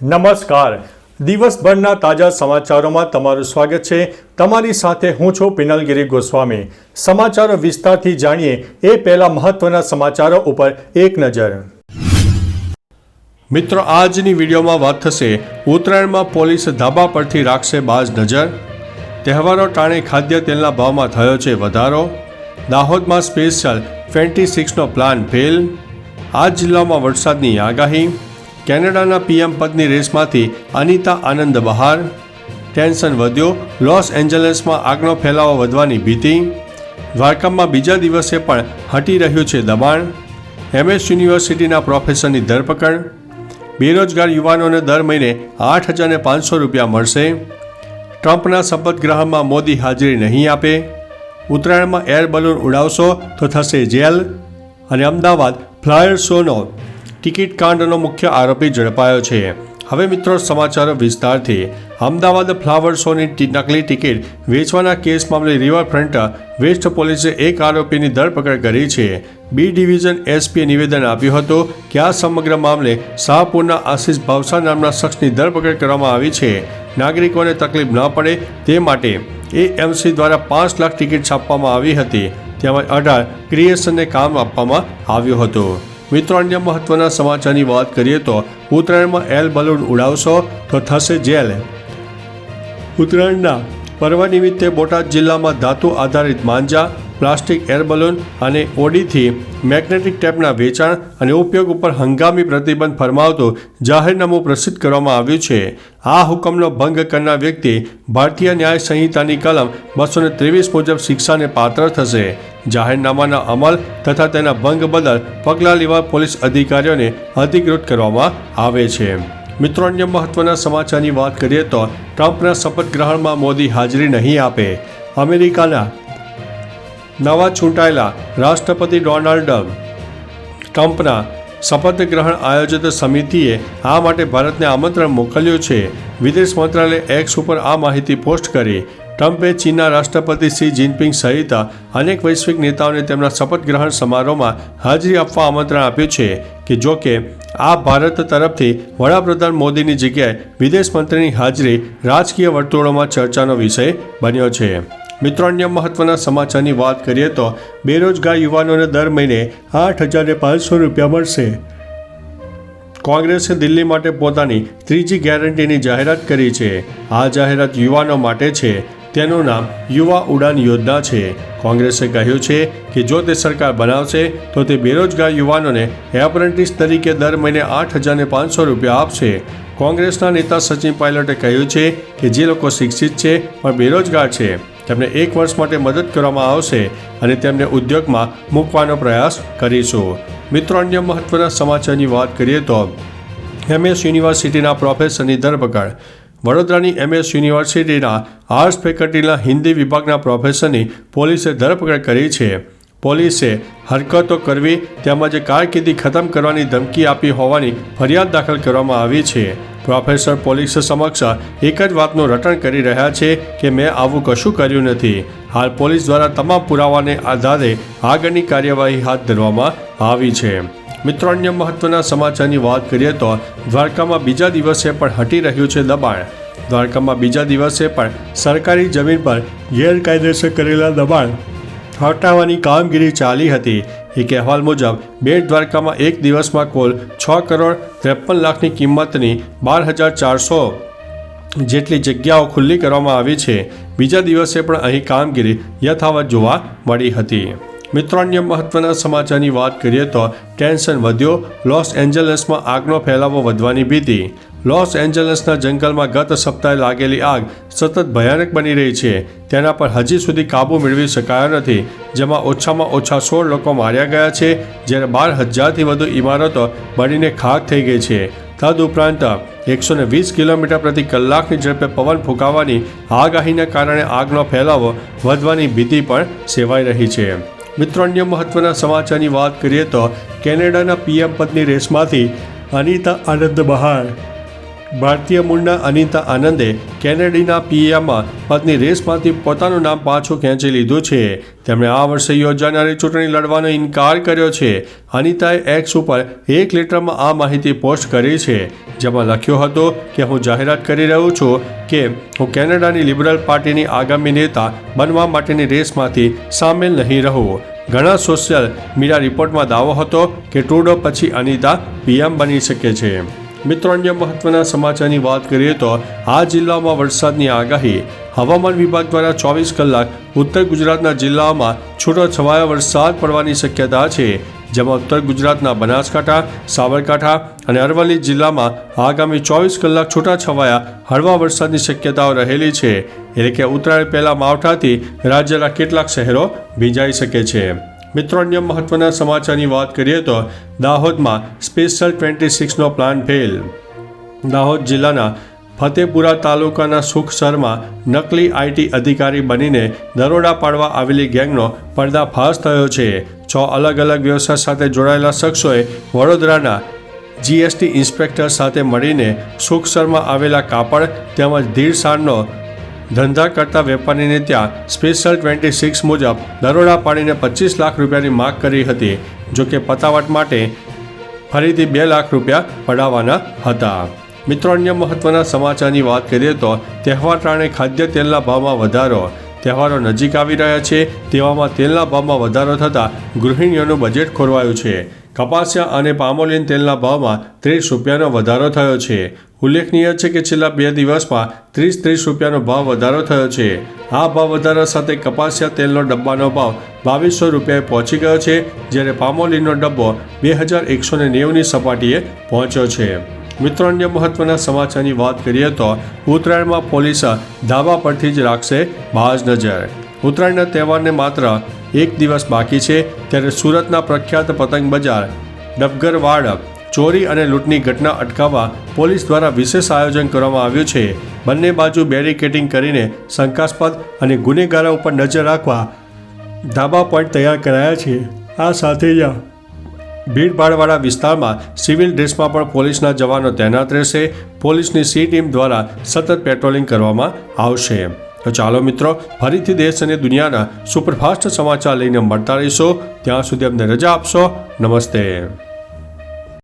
નમસ્કાર. દિવસભરના તાજા સમાચારોમાં તમારું સ્વાગત છે. તમારી સાથે હું છું પિનલગીરી ગોસ્વામી. સમાચારો વિસ્તારથી જાણીએ એ પહેલા મહત્વના સમાચારો ઉપર એક નજર. મિત્રો, આજની વિડીયોમાં વાત થશે ઉત્તરાયણમાં પોલીસ ધાબા પરથી રાખશે બાજ નજર. તહેવારો ટાણે ખાદ્ય તેલના ભાવમાં થયો છે વધારો. દાહોદમાં સ્પેશિયલ 26નો પ્લાન ફેલ. આ જિલ્લામાં વરસાદની આગાહી. કેનેડાના પીએમ પદની રેસમાંથી અનિતા આનંદ બહાર. ટેન્શન વધ્યો, લોસ એન્જલસમાં આગનો ફેલાવો વધવાની ભીતિ. દ્વારકામાં બીજા દિવસે પણ હટી રહ્યું છે દબાણ. MS યુનિવર્સિટીના પ્રોફેસરની ધરપકડ. બેરોજગાર યુવાનોને દર મહિને 8,500 રૂપિયા મળશે. ટ્રમ્પના શપથ ગ્રહણમાં મોદી હાજરી નહીં આપે. ઉત્તરાયણમાં એર બલૂન ઉડાવશો તો થશે જેલ. અને અમદાવાદ ફ્લાયર શોનો ટિકિટ કાંડનો મુખ્ય આરોપી ઝડપાયો છે. હવે મિત્રો સમાચારો વિસ્તારથી. અમદાવાદ ફ્લાવર શોની નકલી ટિકિટ વેચવાના કેસ મામલે રિવરફ્રન્ટ વેસ્ટ પોલીસે એક આરોપીની ધરપકડ કરી છે. B ડિવિઝન SPએ નિવેદન આપ્યું હતું કે આ સમગ્ર મામલે શાહપુરના આશિષ ભાવસા નામના શખ્સની ધરપકડ કરવામાં આવી છે. નાગરિકોને તકલીફ ન પડે તે માટે AMC દ્વારા 5 લાખ ટિકિટ છાપવામાં આવી હતી. તેમાં 18 ક્રિએશનને કામ આપવામાં આવ્યું હતું. મિત્રો, અન્ય મહત્વના સમાચારની વાત કરીએ તો ઉત્તરાયણમાં એર બલૂન ઉડાવશો તો થશે જેલ. ઉત્તરાયણના પર્વ નિમિત્તે બોટાદ જિલ્લામાં ધાતુ આધારિત માંજા, પ્લાસ્ટિક એર બલૂન અને ઓડીથી મેગ્નેટિક ટેપના વેચાણ અને ઉપયોગ ઉપર હંગામી પ્રતિબંધ ફરમાવતું જાહેરનામું પ્રસિદ્ધ કરવામાં આવ્યું છે. આ હુકમનો ભંગ કરનાર વ્યક્તિ ભારતીય ન્યાય સંહિતાની કલમ 223 મુજબ શિક્ષાને પાત્ર થશે. જાહેરનામાના અમલ તથા તેના ભંગ બદલ પગલાં લેવા પોલીસ અધિકારીઓને અધિકૃત કરવામાં આવે છે. મિત્રો, અન્ય મહત્વના સમાચારની વાત કરીએ તો ટ્રમ્પના શપથ ગ્રહણમાં મોદી હાજરી નહીં આપે. અમેરિકાના નવા ચૂંટાયેલા રાષ્ટ્રપતિ ડોનાલ્ડ ટ્રમ્પના શપથ ગ્રહણ આયોજિત સમિતિએ આ માટે ભારતને આમંત્રણ મોકલ્યું છે. વિદેશ મંત્રાલયે X ઉપર આ માહિતી પોસ્ટ કરી. ટ્રમ્પે ચીનના રાષ્ટ્રપતિ શી જિનપિંગ સહિત અનેક વૈશ્વિક નેતાઓને તેમના શપથ ગ્રહણ સમારોહમાં હાજરી આપવા આમંત્રણ આપ્યું છે કે જો કે આ ભારત તરફથી વડાપ્રધાન મોદીની જગ્યાએ વિદેશ મંત્રીની હાજરી રાજકીય વર્તુળોમાં ચર્ચાનો વિષય બન્યો છે. મિત્રો, અન્ય મહત્વના સમાચારની વાત કરીએ તો બેરોજગાર યુવાનોને દર મહિને 8,500 રૂપિયા મળશે. કોંગ્રેસે દિલ્હી માટે પોતાની ત્રીજી ગેરંટીની જાહેરાત કરી છે. આ જાહેરાત યુવાનો માટે છે. તેનું નામ યુવા ઉડાન યોજના છે. કોંગ્રેસે કહ્યું છે કે જો તે સરકાર બનાવશે તો તે બેરોજગાર યુવાનોને એપ્રેન્ટિસ તરીકે દર મહિને 8,500 રૂપિયા આપશે. કોંગ્રેસના નેતા સચિન પાયલટે કહ્યું છે કે જે લોકો શિક્ષિત છે પણ બેરોજગાર છે તેમને 1 વર્ષ માટે મદદ કરવામાં આવશે અને તેમને ઉદ્યોગમાં મૂકવાનો પ્રયાસ કરીશું. મિત્રો, અન્ય મહત્વના સમાચારની વાત કરીએ તો MS યુનિવર્સિટીના પ્રોફેસરની ધરપકડ. વડોદરાની MS યુનિવર્સિટીના આર્ટ્સ ફેકલ્ટીના હિન્દી વિભાગના પ્રોફેસરની પોલીસે ધરપકડ કરી છે. પોલીસે હરકતો કરવી તેમજ કારકિર્દી ખતમ કરવાની ધમકી આપી હોવાની ફરિયાદ દાખલ કરવામાં આવી છે. પ્રોફેસર પોલીસ સમક્ષ એક જ વાતનું રટણ કરી રહ્યા છે કે મેં આવું કશું કર્યું નથી. હાલ પોલીસ દ્વારા તમામ પુરાવાને આધારે આગળની કાર્યવાહી હાથ ધરવામાં આવી છે. મિત્રો, અન્ય મહત્વના સમાચારની વાત કરીએ તો દ્વારકામાં બીજા દિવસે પણ હટી રહ્યું છે દબાણ. દ્વારકામાં બીજા દિવસે પણ સરકારી જમીન પર ગેરકાયદેસર કરેલા દબાણ હટાવવાની કામગીરી ચાલી હતી. એક અહેવાલ મુજબ બેટ દ્વારકામાં એક દિવસમાં કુલ 6,53,00,000ની કિંમતની 12,400 જેટલી જગ્યાઓ ખુલ્લી કરવામાં આવી છે. બીજા દિવસે પણ અહીં કામગીરી યથાવત જોવા મળી હતી. મિત્રો, અન્ય મહત્વના સમાચારની વાત કરીએ તો ટેન્શન વધ્યો, લોસ એન્જલસમાં આગનો ફેલાવો વધવાની ભીતિ. લોસ એન્જલસના જંગલમાં ગત સપ્તાહે લાગેલી આગ સતત ભયાનક બની રહી છે. તેના પર હજી સુધી કાબૂ મેળવી શકાયો નથી, જેમાં ઓછામાં ઓછા 16 લોકો માર્યા ગયા છે જ્યારે 12,000થી વધુ ઇમારતો બળીને ખાખ થઈ ગઈ છે. તદુપરાંત 120 કિલોમીટર પ્રતિ કલાકની ઝડપે પવન ફૂંકાવાની આગાહીના કારણે આગનો ફેલાવો વધવાની ભીતિ પણ સેવાઈ રહી છે. મિત્રો, અન્ય મહત્વના સમાચારની વાત કરીએ તો કેનેડાના PM પદની રેસમાંથી અનિતા આનંદ બહાર. ભારતીય મૂળના અનિતા આનંદે કેનેડીના પીએમાં પત્ની રેસમાંથી પોતાનું નામ પાછું ખેંચી લીધું છે. તેમણે આ વર્ષે યોજાનારી ચૂંટણી લડવાનો ઇનકાર કર્યો છે. અનિતાએ એક્સ ઉપર એક લેટરમાં આ માહિતી પોસ્ટ કરી છે, જેમાં લખ્યું હતું કે હું જાહેરાત કરી રહ્યો છું કે હું કેનેડાની લિબરલ પાર્ટીની આગામી નેતા બનવા માટેની રેસમાંથી સામેલ નહીં રહું. ઘણા સોશિયલ મીડિયા રિપોર્ટમાં દાવો હતો કે ટ્રુડો પછી અનિતા પીએમ બની શકે છે. મિત્રો, અન્ય મહત્વના સમાચારની વાત કરીએ તો આ જિલ્લાઓમાં વરસાદની આગાહી. હવામાન વિભાગ દ્વારા 24 કલાક ઉત્તર ગુજરાતના જિલ્લાઓમાં છૂટોછવાયો વરસાદ પડવાની શક્યતા છે, જેમાં ઉત્તર ગુજરાતના બનાસકાંઠા, સાબરકાંઠા અને અરવલ્લી જિલ્લામાં આગામી 24 કલાક છૂટાછવાયા હળવા વરસાદની શક્યતાઓ રહેલી છે. એટલે કે ઉત્તરાયણ પહેલા માવઠાથી રાજ્યના કેટલાક શહેરો ભીંજાઈ શકે છે. મિત્રો, અન્ય મહત્વના સમાચારની વાત કરીએ તો દાહોદમાં સ્પેશિયલ 26નો પ્લાન ફેલ. દાહોદ જિલ્લાના ફતેપુરા તાલુકાના સુખસરમાં નકલી આઈટી અધિકારી બનીને દરોડા પાડવા આવેલી ગેંગનો પર્દાફાશ થયો છે. 6 અલગ અલગ વ્યવસાય સાથે જોડાયેલા શખ્સોએ વડોદરાના જીએસટી ઇન્સ્પેક્ટર સાથે મળીને સુખસરમાં આવેલા કાપડ તેમજ ધીરસારનો ધંધા કરતા વેપારીને ત્યાં સ્પેશિયલ 26 મુજબ દરોડા પાડીને 25 લાખ રૂપિયાની માગ કરી હતી. જોકે પતાવટ માટે ફરીથી 2 લાખ રૂપિયા પડાવવાના હતા. મિત્રો, અન્ય મહત્વના સમાચારની વાત કરીએ તો તહેવાર ટાણે ખાદ્ય તેલના ભાવમાં વધારો. તહેવારો નજીક આવી રહ્યા છે, તેવામાં તેલના ભાવમાં વધારો થતાં ગૃહિણીઓનું બજેટ ખોરવાયું છે. કપાસિયા અને પામોલીન તેલના ભાવમાં 30 રૂપિયાનો વધારો થયો છે. ઉલ્લેખનીય છે કે છેલ્લા 2 દિવસમાં 30 રૂપિયાનો ભાવ વધારો થયો છે. આ ભાવ વધારા સાથે કપાસિયા તેલનો ડબ્બાનો ભાવ 2200 રૂપિયાએ પહોંચી ગયો છે, જ્યારે પામોલીનનો ડબ્બો 2190ની સપાટીએ પહોંચ્યો છે. મિત્રો, અન્ય મહત્વના સમાચારની વાત કરીએ તો ઉત્તરાયણમાં પોલીસ ધાબા પરથી જ રાખશે બાજ નજર. ઉત્તરાયણના તહેવારને માત્ર એક દિવસ બાકી છે, ત્યારે સુરતના પ્રખ્યાત પતંગ બજાર ડબગરવાડ ચોરી અને લૂંટની ઘટના અટકાવવા પોલીસ દ્વારા વિશેષ આયોજન કરવામાં આવ્યું છે. બંને બાજુ બેરિકેડિંગ કરીને શંકાસ્પદ અને ગુનેગારો ઉપર નજર રાખવા ધાબા પોઈન્ટ તૈયાર કરાયા છે. આ સાથે જ ભીડભાડવાળા વિસ્તારમાં સિવિલ ડ્રેસમાં પણ પોલીસના જવાનો તૈનાત રહેશે. પોલીસની સી ટીમ દ્વારા સતત પેટ્રોલિંગ કરવામાં આવશે. તો ચાલો મિત્રો, ફરીથી દેશ અને દુનિયાના સુપરફાસ્ટ સમાચાર લઈને મળતા રહીશો. ત્યાં સુધી અમને રજા આપશો. નમસ્તે.